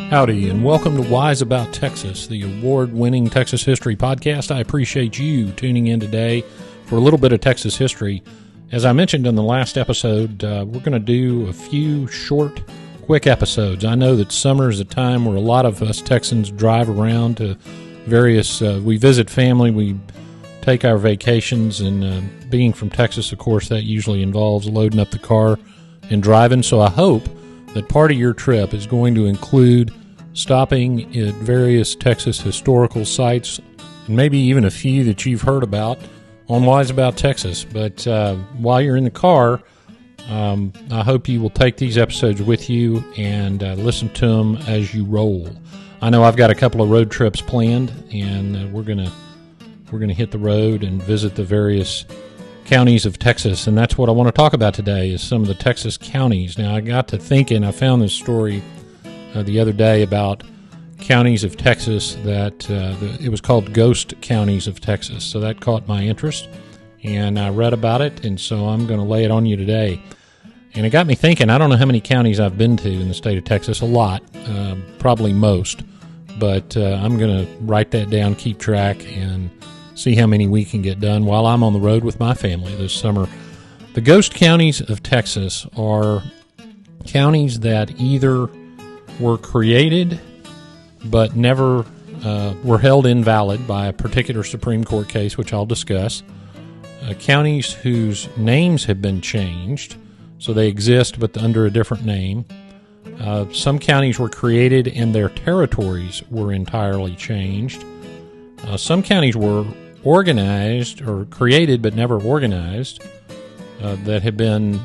Howdy, and welcome to Wise About Texas, the award-winning Texas history podcast. I appreciate you tuning in today for a little bit of Texas history. As I mentioned in the last episode, we're going to do a few short, quick episodes. I know that summer is a time where a lot of us Texans drive around to various, we visit family, we take our vacations, and being from Texas, of course, that usually involves loading up the car and driving. So I hope that part of your trip is going to include stopping at various Texas historical sites, and maybe even a few that you've heard about on Wise About Texas. But while you're in the car, I hope you will take these episodes with you and listen to them as you roll. I know I've got a couple of road trips planned, and we're gonna hit the road and visit the various counties of Texas, and that's what I want to talk about today, is some of the Texas counties. Now, I got to thinking, I found this story the other day about counties of Texas that it was called Ghost Counties of Texas, so that caught my interest, and I read about it, and so I'm going to lay it on you today. And it got me thinking, I don't know how many counties I've been to in the state of Texas, a lot, probably most, but I'm going to write that down, keep track, and see how many we can get done while I'm on the road with my family this summer. The Ghost Counties of Texas are counties that either were created but never were held invalid by a particular Supreme Court case, which I'll discuss. Counties whose names have been changed, so they exist but under a different name. Some counties were created and their territories were entirely changed. Some counties were organized or created but never organized, that have been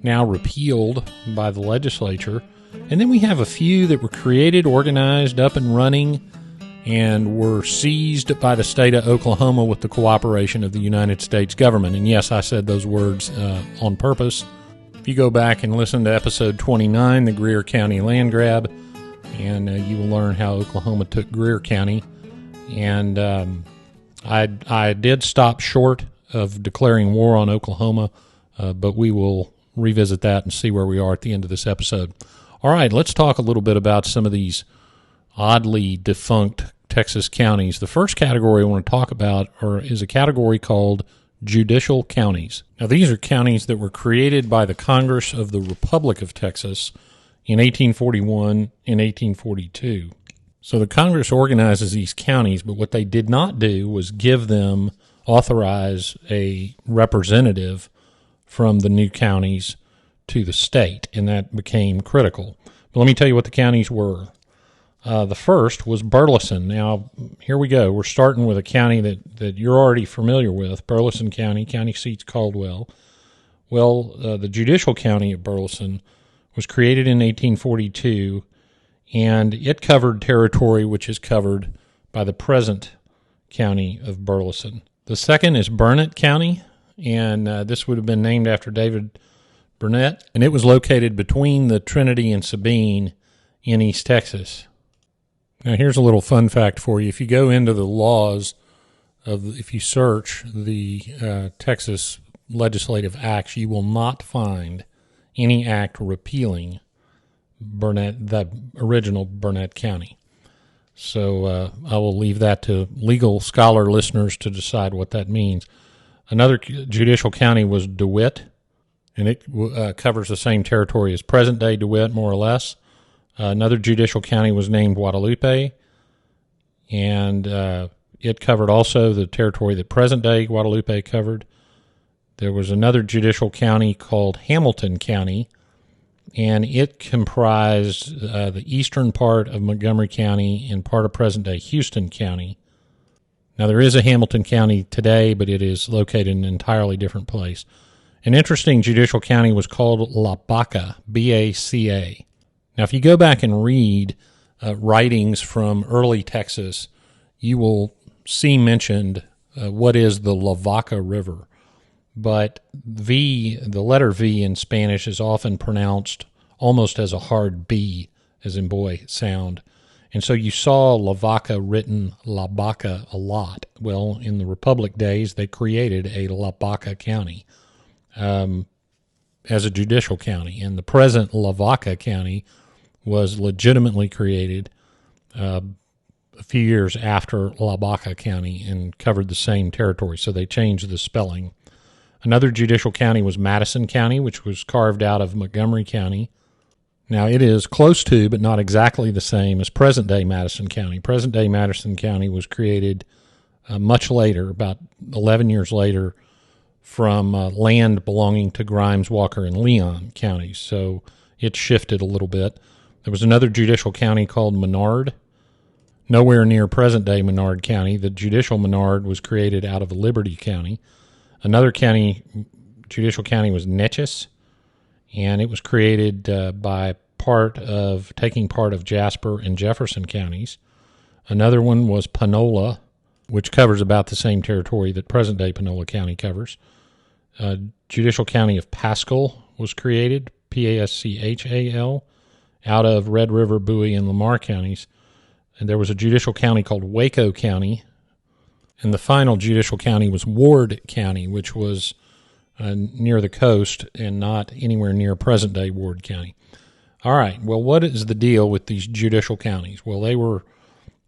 now repealed by the legislature. And then we have a few that were created, organized, up and running, and were seized by the state of Oklahoma with the cooperation of the United States government. And yes, I said those words on purpose. If you go back and listen to episode 29, the Greer County land grab, and you will learn how Oklahoma took Greer County. And I did stop short of declaring war on Oklahoma, but we will revisit that and see where we are at the end of this episode. All right, let's talk a little bit about some of these oddly defunct Texas counties. The first category I want to talk about is a category called judicial counties. Now, these are counties that were created by the Congress of the Republic of Texas in 1841 and 1842. So the Congress organizes these counties, but what they did not do was authorize a representative from the new counties to the state, and that became critical. But let me tell you what the counties were. The first was Burleson. Now, here we go. We're starting with a county that you're already familiar with, Burleson County. County seat's Caldwell. Well, the judicial county of Burleson was created in 1842, and it covered territory which is covered by the present county of Burleson. The second is Burnett County, and this would have been named after David Burnett, and it was located between the Trinity and Sabine in East Texas. Now, here's a little fun fact for you. If you go into the laws if you search the Texas legislative acts, you will not find any act repealing Burnett, the original Burnett County. So I will leave that to legal scholar listeners to decide what that means. Another judicial county was DeWitt, and it covers the same territory as present-day DeWitt, more or less. Another judicial county was named Guadalupe, and it covered also the territory that present-day Guadalupe covered. There was another judicial county called Hamilton County, and it comprised the eastern part of Montgomery County and part of present-day Houston County. Now, there is a Hamilton County today, but it is located in an entirely different place. An interesting judicial county was called La Baca, B-A-C-A. Now, if you go back and read writings from early Texas, you will see mentioned what is the La Vaca River. But the letter V in Spanish is often pronounced almost as a hard B, as in boy sound. And so you saw Lavaca written Lavaca a lot. Well, in the Republic days, they created a Lavaca County as a judicial county. And the present Lavaca County was legitimately created a few years after Lavaca County and covered the same territory. So they changed the spelling. Another judicial county was Madison County, which was carved out of Montgomery County. Now, it is close to, but not exactly the same as present-day Madison County. Present-day Madison County was created much later, about 11 years later, from land belonging to Grimes, Walker, and Leon counties. So it shifted a little bit. There was another judicial county called Menard, nowhere near present-day Menard County. The judicial Menard was created out of Liberty County. Another judicial county was Natchez, and it was created by taking part of Jasper and Jefferson counties. Another one was Panola, which covers about the same territory that present-day Panola County covers. Judicial county of Paschal was created, Paschal, out of Red River, Bowie, and Lamar counties. And there was a judicial county called Waco County. And the final judicial county was Ward County, which was near the coast and not anywhere near present-day Ward County. All right, well, what is the deal with these judicial counties? Well, they were,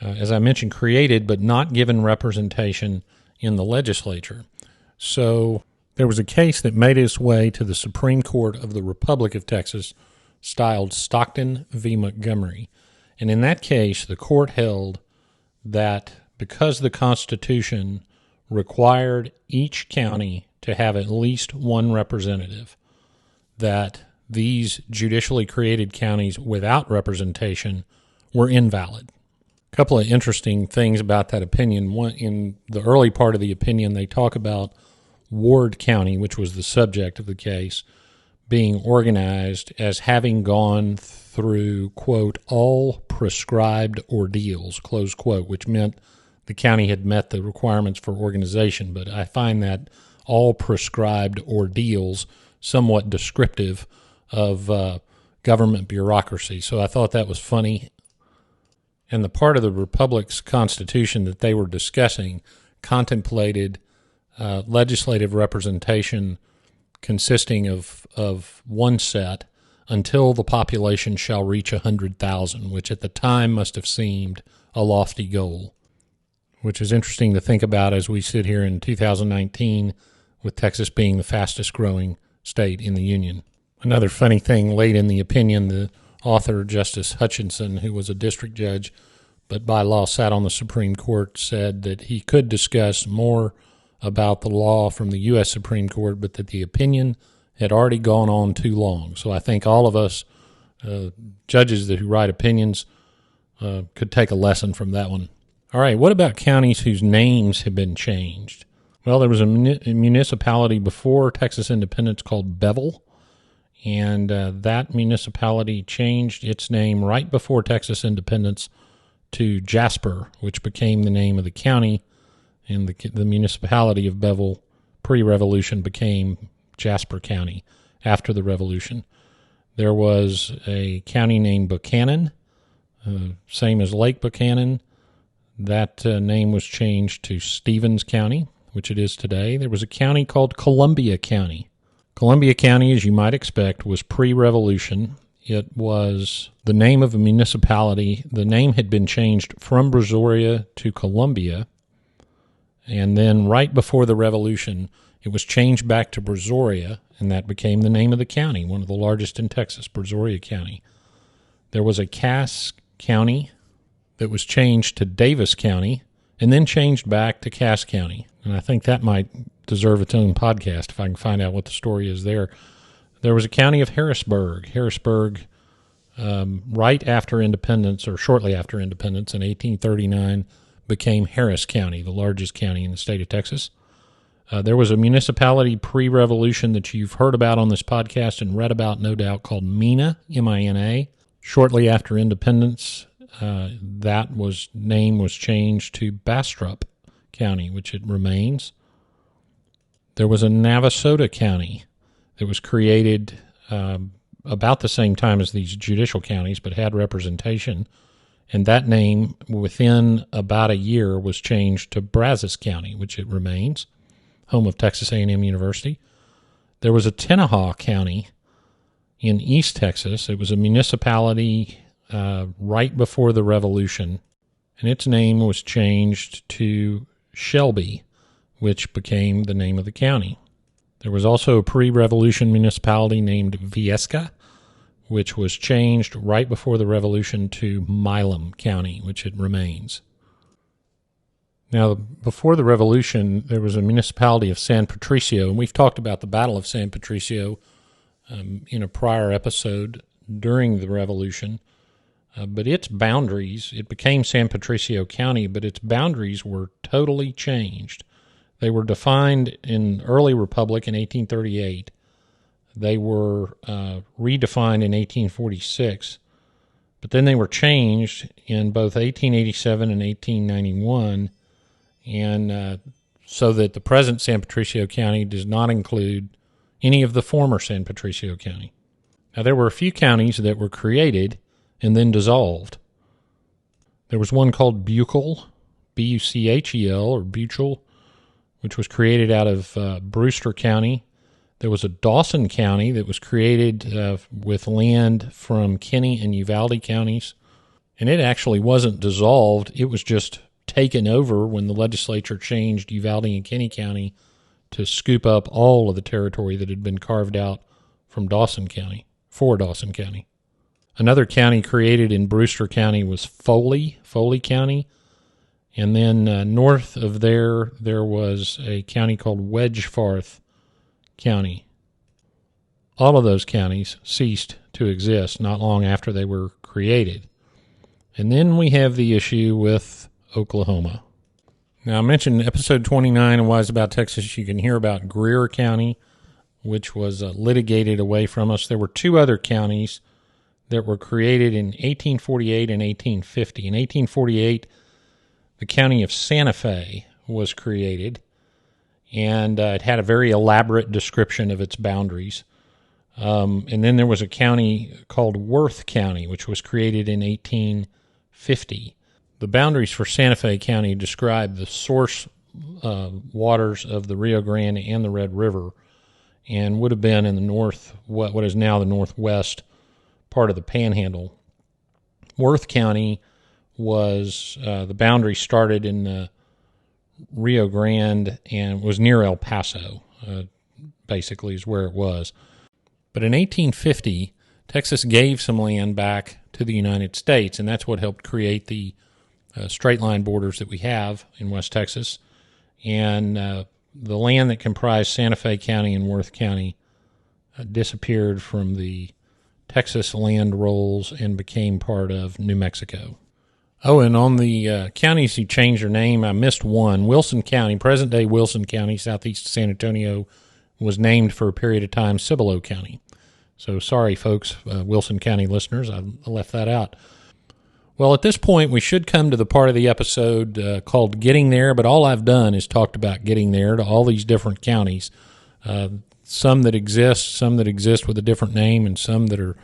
as I mentioned, created but not given representation in the legislature. So there was a case that made its way to the Supreme Court of the Republic of Texas, styled Stockton v. Montgomery. And in that case, the court held that because the Constitution required each county to have at least one representative, that these judicially created counties without representation were invalid. A couple of interesting things about that opinion. One, in the early part of the opinion, they talk about Ward County, which was the subject of the case, being organized as having gone through, quote, all prescribed ordeals, close quote, which meant the county had met the requirements for organization. But I find that all prescribed ordeals somewhat descriptive of government bureaucracy. So I thought that was funny. And the part of the Republic's Constitution that they were discussing contemplated legislative representation consisting of one set until the population shall reach 100,000, which at the time must have seemed a lofty goal, which is interesting to think about as we sit here in 2019 with Texas being the fastest growing state in the Union. Another funny thing late in the opinion, the author, Justice Hutchinson, who was a district judge but by law sat on the Supreme Court, said that he could discuss more about the law from the U.S. Supreme Court, but that the opinion had already gone on too long. So I think all of us judges who write opinions could take a lesson from that one. All right, what about counties whose names have been changed? Well, there was a municipality before Texas independence called Bevel, and that municipality changed its name right before Texas independence to Jasper, which became the name of the county, and the municipality of Bevel pre-revolution became Jasper County after the revolution. There was a county named Buchanan, same as Lake Buchanan. That name was changed to Stevens County, which it is today. There was a county called Columbia County. Columbia County, as you might expect, was pre-revolution. It was the name of a municipality. The name had been changed from Brazoria to Columbia, and then right before the revolution, it was changed back to Brazoria, and that became the name of the county, one of the largest in Texas, Brazoria County. There was a Cass County that was changed to Davis County, and then changed back to Cass County. And I think that might deserve its own podcast if I can find out what the story is there. There was a county of Harrisburg. Harrisburg, right after independence, or shortly after independence in 1839, became Harris County, the largest county in the state of Texas. There was a municipality pre-revolution that you've heard about on this podcast and read about, no doubt, called Mina, M-I-N-A. Shortly after independence, name was changed to Bastrop County, which it remains. There was a Navasota County that was created about the same time as these judicial counties, but had representation. and that name within about a year was changed to Brazos County, which it remains, home of Texas A&M University. There was a Tenaha County in East Texas. It was a municipality right before the Revolution, and its name was changed to Shelby, which became the name of the county. There was also a pre-Revolution municipality named Viesca, which was changed right before the Revolution to Milam County, which it remains. Now, before the Revolution, there was a municipality of San Patricio, and we've talked about the Battle of San Patricio in a prior episode during the Revolution. But its boundaries, it became San Patricio County, but its boundaries were totally changed. They were defined in early Republic in 1838. They were redefined in 1846, but then they were changed in both 1887 and 1891, and so that the present San Patricio County does not include any of the former San Patricio County. Now, there were a few counties that were created and then dissolved. There was one called Buchel, B-U-C-H-E-L, or Buchel, which was created out of Brewster County. There was a Dawson County that was created with land from Kinney and Uvalde counties, and it actually wasn't dissolved. It was just taken over when the legislature changed Uvalde and Kinney County to scoop up all of the territory that had been carved out from Dawson County, for Dawson County. Another county created in Brewster County was Foley County, and then north of there was a county called Wedgeforth County. All of those counties ceased to exist not long after they were created. And then we have the issue with Oklahoma. Now, I mentioned in episode 29 of Wise About Texas, you can hear about Greer County, which was litigated away from us. There were two other counties that were created in 1848 and 1850. In 1848, the county of Santa Fe was created, and it had a very elaborate description of its boundaries. And then there was a county called Worth County, which was created in 1850. The boundaries for Santa Fe County describe the source waters of the Rio Grande and the Red River, and would have been in the north, what is now the northwest part of the Panhandle. Worth County was, the boundary started in the Rio Grande and was near El Paso, basically is where it was. But in 1850, Texas gave some land back to the United States, and that's what helped create the straight line borders that we have in West Texas. And the land that comprised Santa Fe County and Worth County disappeared from the Texas land rolls and became part of New Mexico. Oh, and on the counties who changed their name, I missed one. Wilson County, present-day Wilson County, southeast of San Antonio, was named for a period of time Cibolo County. So sorry, folks, Wilson County listeners, I left that out. Well, at this point, we should come to the part of the episode called Getting There, but all I've done is talked about getting there to all these different counties, some that exist with a different name, and some that are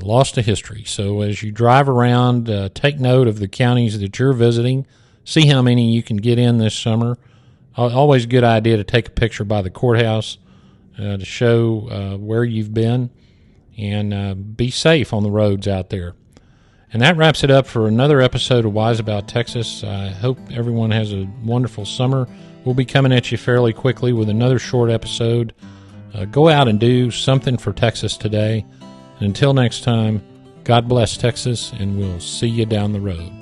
lost to history. So as you drive around, take note of the counties that you're visiting, see how many you can get in this summer. Always a good idea to take a picture by the courthouse to show where you've been, and be safe on the roads out there. And that wraps it up for another episode of Wise About Texas. I hope everyone has a wonderful summer. We'll be coming at you fairly quickly with another short episode. Go out and do something for Texas today. And until next time, God bless Texas, and we'll see you down the road.